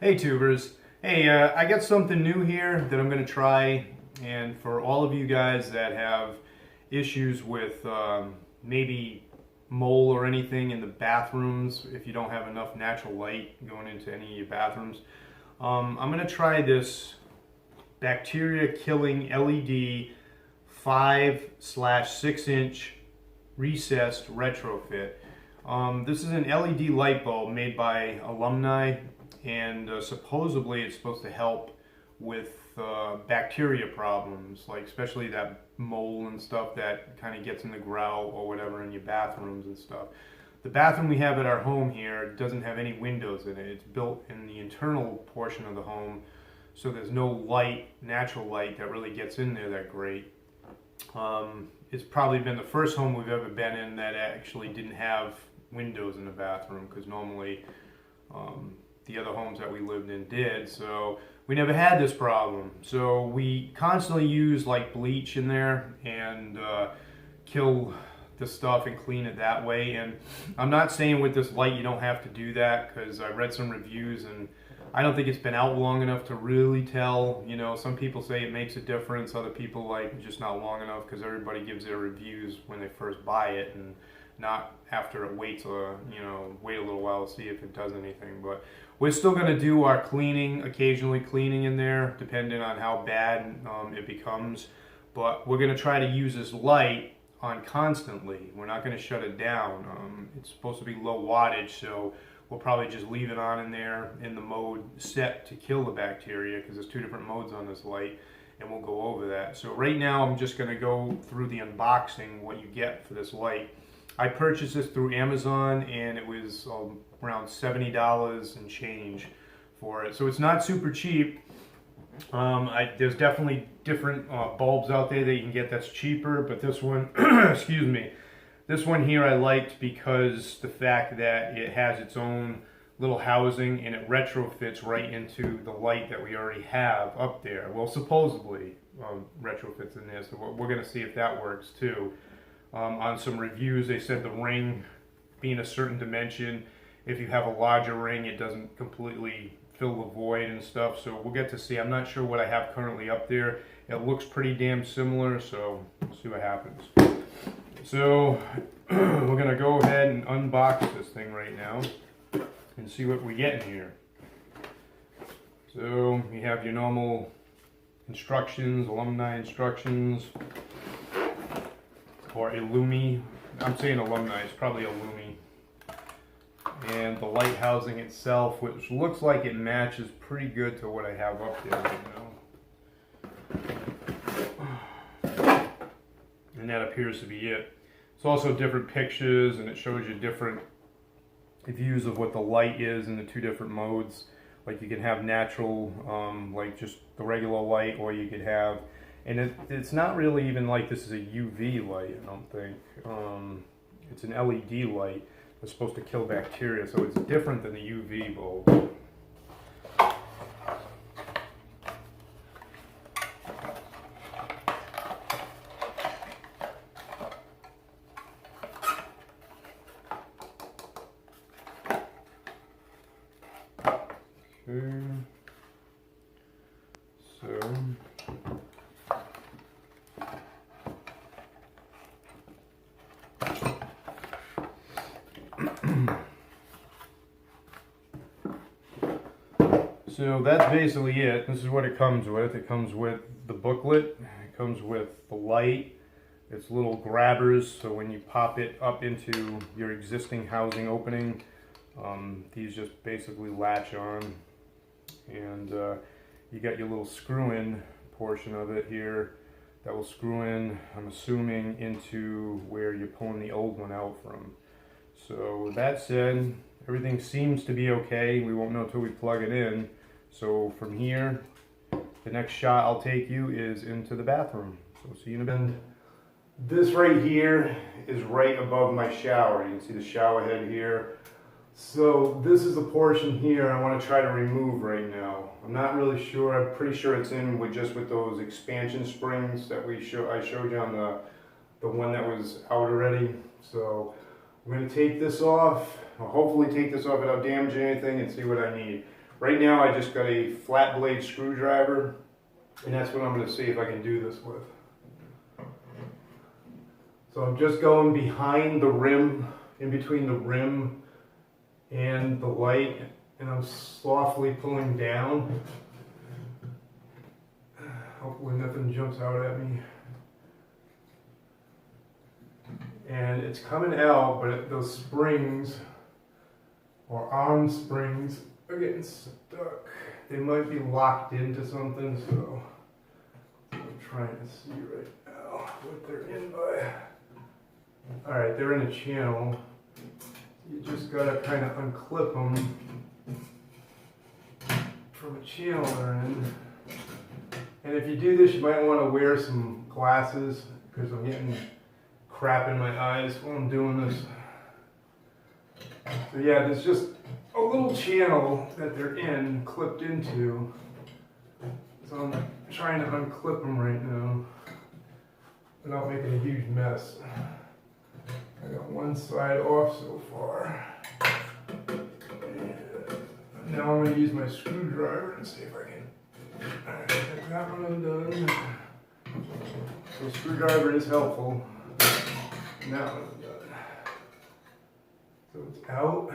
Hey tubers. Hey, I got something new here that I'm going to try, and for all of you guys that have issues with maybe mole or anything in the bathrooms, if you don't have enough natural light going into any of your bathrooms, I'm going to try this bacteria killing LED 5/6 inch recessed retrofit. This is an LED light bulb made by Alumni, and supposedly it's supposed to help with bacteria problems, like especially that mold and stuff that kind of gets in the grout or whatever in your bathrooms and stuff. The bathroom we have at our home here doesn't have any windows in it. It's built in the internal portion of the home, so there's no light, natural light that really gets in there that great. It's probably been the first home we've ever been in that actually didn't have windows in the bathroom, because normally the other homes that we lived in did. So we never had this problem. So we constantly use like bleach in there and kill the stuff and clean it that way. And I'm not saying with this light you don't have to do that, because I read some reviews and I don't think it's been out long enough to really tell. You know, some people say it makes a difference. Other people like just not long enough, because everybody gives their reviews when they first buy it and not after it waits wait a little while to see if it does anything. But we're still going to do our cleaning, occasionally cleaning in there, depending on how bad it becomes. But we're going to try to use this light on constantly. We're not going to shut it down. It's supposed to be low wattage, so we'll probably just leave it on in there in the mode set to kill the bacteria, because there's two different modes on this light, and we'll go over that. So right now I'm just going to go through the unboxing, what you get for this light. I purchased this through Amazon, and it was around $70 and change for it. So it's not super cheap. There's definitely different bulbs out there that you can get that's cheaper, but this one, excuse me, this one here I liked because the fact that it has its own little housing and it retrofits right into the light that we already have up there. Well, supposedly retrofits in there, so we're going to see if that works too. On some reviews, they said the ring being a certain dimension, if you have a larger ring, it doesn't completely fill the void and stuff. So we'll get to see. I'm not sure what I have currently up there. It looks pretty damn similar, so we'll see what happens. So we're going to go ahead and unbox this thing right now and see what we get in here. So you have your normal instructions, Alumni instructions, or Illumi. I'm saying Alumni, it's probably Illumi. And the light housing itself, which looks like it matches pretty good to what I have up there right now. And that appears to be it. It's also different pictures, and it shows you different views of what the light is in the two different modes. Like you can have natural, like just the regular light, or you could have, and it's not really even like this is a UV light, I don't think. It's an LED light that's supposed to kill bacteria, so it's different than the UV bulb. Okay. So So that's basically it. This is what it comes with. It comes with the booklet. It comes with the light. It's little grabbers, so when you pop it up into your existing housing opening, these just basically latch on. And you got your little screw-in portion of it here that will screw in, I'm assuming, into where you're pulling the old one out from. So with that said, everything seems to be okay. We won't know until we plug it in. So from here, the next shot I'll take you is into the bathroom. So see you in a bit. This right here is right above my shower. You can see the shower head here. So this is the portion here I want to try to remove right now. I'm not really sure. I'm pretty sure it's in with those expansion springs that I showed you on the one that was out already. So I'm going to take this off. I'll hopefully take this off without damaging anything and see what I need. Right now I just got a flat blade screwdriver, and that's what I'm going to see if I can do this with. So I'm just going behind the rim, in between the rim and the light, and I'm softly pulling down. Hopefully nothing jumps out at me. And it's coming out, but those springs, or arm springs, are getting stuck. They might be locked into something, so I'm trying to see right now what they're in by. Alright, they're in a channel. You just gotta kind of unclip them from a channel they're in. And if you do this, you might want to wear some glasses, because I'm getting crap in my eyes while I'm doing this. So yeah, there's just a little channel that they're in, clipped into. So I'm trying to unclip them right now without making a huge mess. I got one side off so far. And now I'm going to use my screwdriver and see if I can. Alright, get that one undone. So screwdriver is helpful. Now I'm done. So it's out.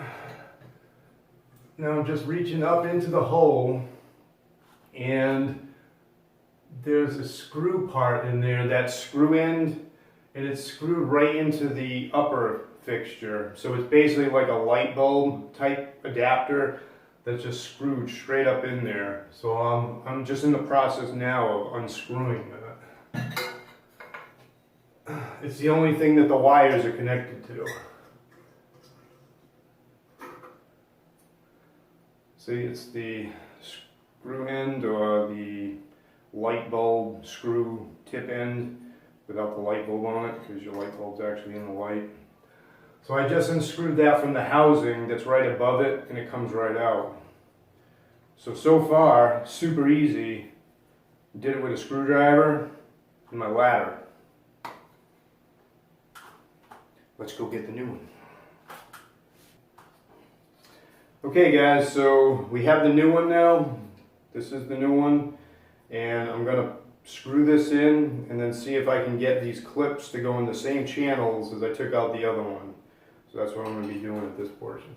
Now I'm just reaching up into the hole, and there's a screw part in there, that screw end, and it's screwed right into the upper fixture. So it's basically like a light bulb type adapter that's just screwed straight up in there. So I'm just in the process now of unscrewing that. It's the only thing that the wires are connected to. See, it's the screw end, or the light bulb screw tip end without the light bulb on it, because your light bulb's actually in the light. So I just unscrewed that from the housing that's right above it, and it comes right out. So far, super easy. Did it with a screwdriver and my ladder. Let's go get the new one. Okay guys, so we have the new one now. This is the new one, and I'm gonna screw this in and then see if I can get these clips to go in the same channels as I took out the other one. So that's what I'm gonna be doing at this portion.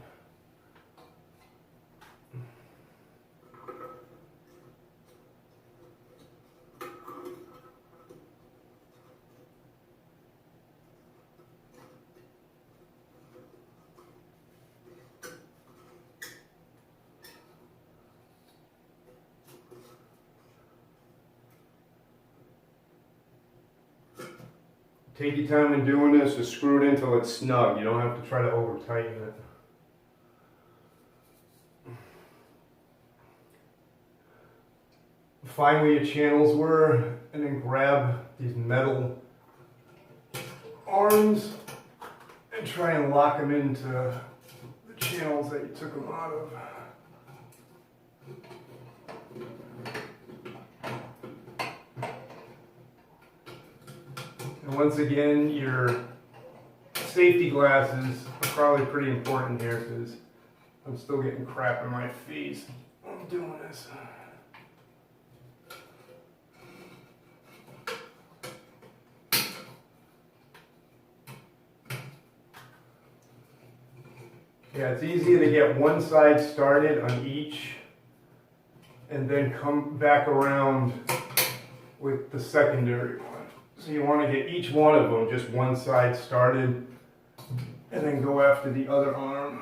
Take your time in doing this, just screw it in until it's snug. You don't have to try to over tighten it. Find where your channels were, and then grab these metal arms and try and lock them into the channels that you took them out of. And once again, your safety glasses are probably pretty important here, because I'm still getting crap in my face while I'm doing this. Yeah, it's easy to get one side started on each and then come back around with the secondary one. So you want to get each one of them, just one side started, and then go after the other arm.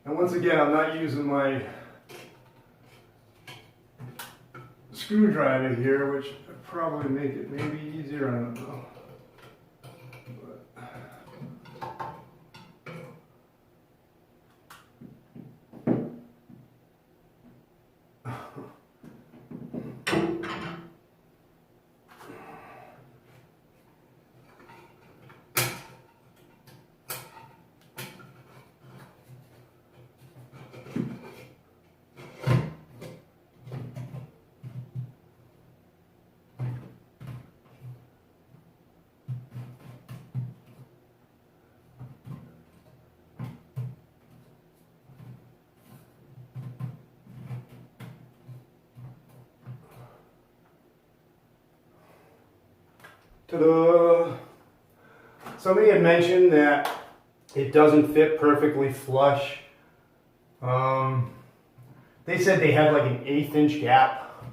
And once again, I'm not using my screwdriver here, which would probably make it maybe easier, I don't know. Ta-da! Somebody had mentioned that it doesn't fit perfectly flush. They said they had like an 1/8 inch gap.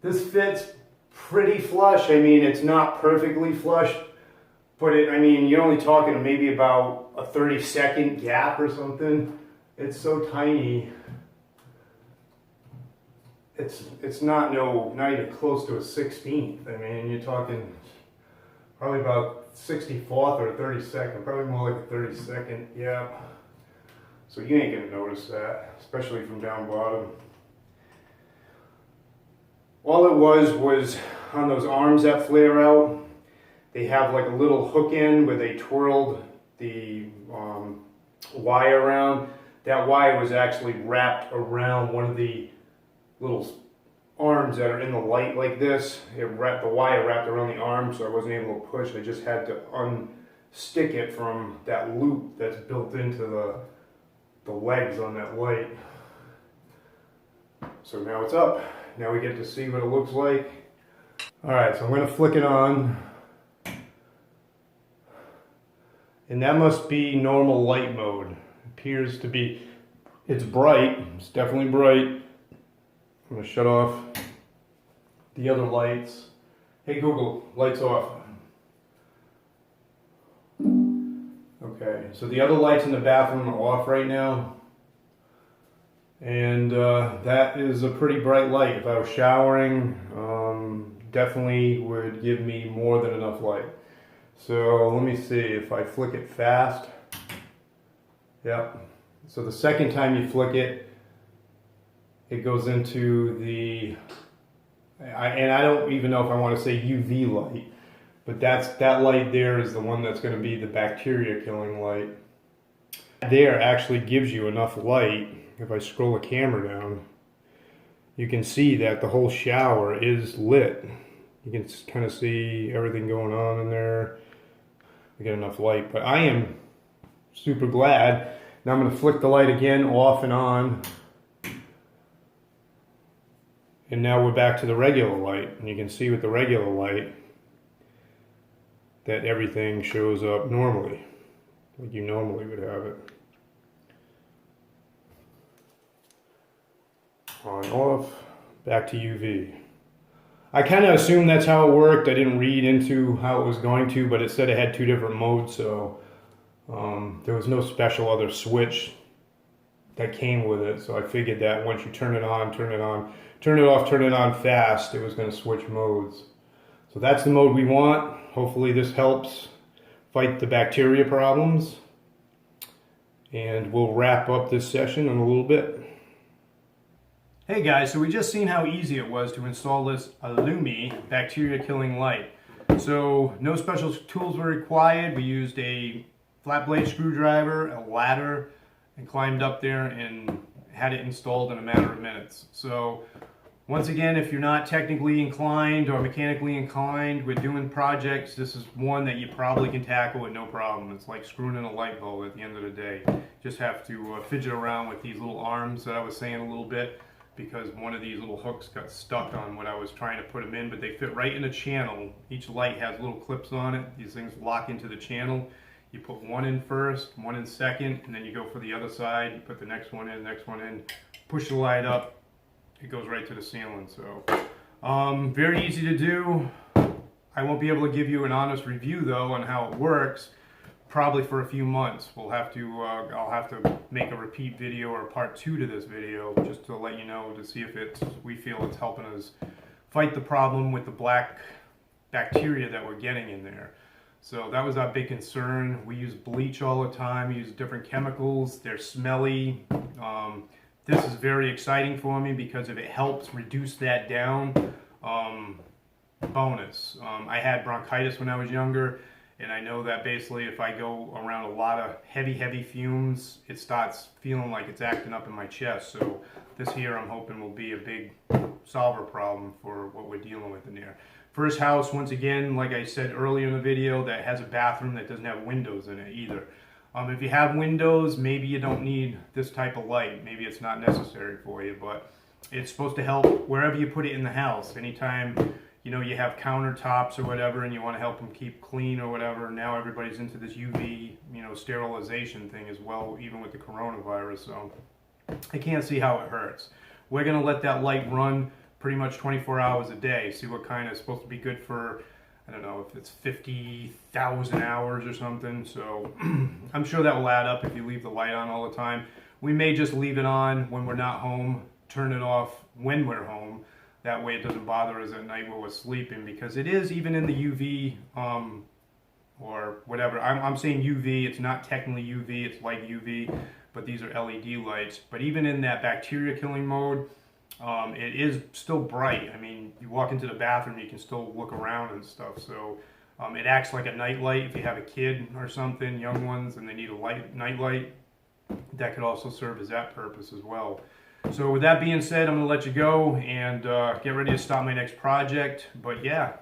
This fits pretty flush. I mean, it's not perfectly flush, but I mean, you're only talking maybe about a 30-second gap or something. It's so tiny. It's not even close to a 16th. I mean, you're talking probably about 64th or 32nd, probably more like a 32nd, yeah. So you ain't gonna notice that, especially from down bottom. All it was on those arms that flare out, they have like a little hook end where they twirled the wire around. That wire was actually wrapped around one of the little arms that are in the light like this. The wire wrapped around the arm, so I wasn't able to push. I just had to unstick it from that loop that's built into the legs on that light. So now it's up. Now we get to see what it looks like. Alright, so I'm going to flick it on. And that must be normal light mode. Appears to be, it's bright, it's definitely bright. I'm going to shut off the other lights. Hey Google, lights off. Okay, so the other lights in the bathroom are off right now. And that is a pretty bright light. If I was showering, definitely would give me more than enough light. So let me see if I flick it fast. Yep. So the second time you flick it, it goes into the, and I don't even know if I want to say UV light, but that light there is the one that's going to be the bacteria killing light. There actually gives you enough light. If I scroll the camera down, you can see that the whole shower is lit. You can kind of see everything going on in there. We get enough light, but I am super glad. Now I'm going to flick the light again, off and on. And now we're back to the regular light. And you can see with the regular light that everything shows up normally, like you normally would have it. On, off, back to UV. I kind of assumed that's how it worked. I didn't read into how it was going to, but it said it had 2 different modes, so there was no special other switch that came with it. So I figured that once you turn it on, turn it on, turn it off, turn it on fast, it was going to switch modes. So that's the mode we want. Hopefully this helps fight the bacteria problems. And we'll wrap up this session in a little bit. Hey guys, so we just seen how easy it was to install this Illumi bacteria killing light. So no special tools were required. We used a flat blade screwdriver, a ladder, and climbed up there and had it installed in a matter of minutes. So once again, if you're not technically inclined or mechanically inclined with doing projects, this is one that you probably can tackle with no problem. It's like screwing in a light bulb at the end of the day. Just have to fidget around with these little arms that I was saying a little bit, because one of these little hooks got stuck on when I was trying to put them in, but they fit right in a channel. Each light has little clips on it. These things lock into the channel. You put one in first, one in second, and then you go for the other side. You put the next one in, push the light up. It goes right to the ceiling. So very easy to do. I won't be able to give you an honest review though on how it works, probably for a few months. We'll have to, I'll have to make a repeat video or part 2 to this video just to let you know, to see if we feel it's helping us fight the problem with the black bacteria that we're getting in there. So that was our big concern. We use bleach all the time, we use different chemicals, they're smelly. This is very exciting for me because if it helps reduce that down, bonus. I had bronchitis when I was younger, and I know that basically if I go around a lot of heavy fumes, it starts feeling like it's acting up in my chest. So this here I'm hoping will be a big solver problem for what we're dealing with in there. First house, once again, like I said earlier in the video, that has a bathroom that doesn't have windows in it either. If you have windows, maybe you don't need this type of light. Maybe it's not necessary for you, but it's supposed to help wherever you put it in the house. Anytime you know, you have countertops or whatever, and you want to help them keep clean or whatever. Now everybody's into this UV, you know, sterilization thing as well, even with the coronavirus. So I can't see how it hurts. We're gonna let that light run pretty much 24 hours a day. See what kind of supposed to be good for, I don't know if it's 50,000 hours or something. So I'm sure that will add up if you leave the light on all the time. We may just leave it on when we're not home, turn it off when we're home. That way it doesn't bother us at night when we're sleeping, because it is even in the UV or whatever. I'm saying UV, it's not technically UV, it's light UV, but these are LED lights. But even in that bacteria killing mode, it is still bright. I mean, you walk into the bathroom, you can still look around and stuff. So it acts like a night light. If you have a kid or something, young ones, and they need a night light, that could also serve as that purpose as well. So with that being said, I'm going to let you go and get ready to start my next project. But yeah,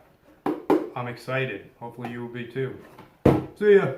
I'm excited. Hopefully you will be too. See ya.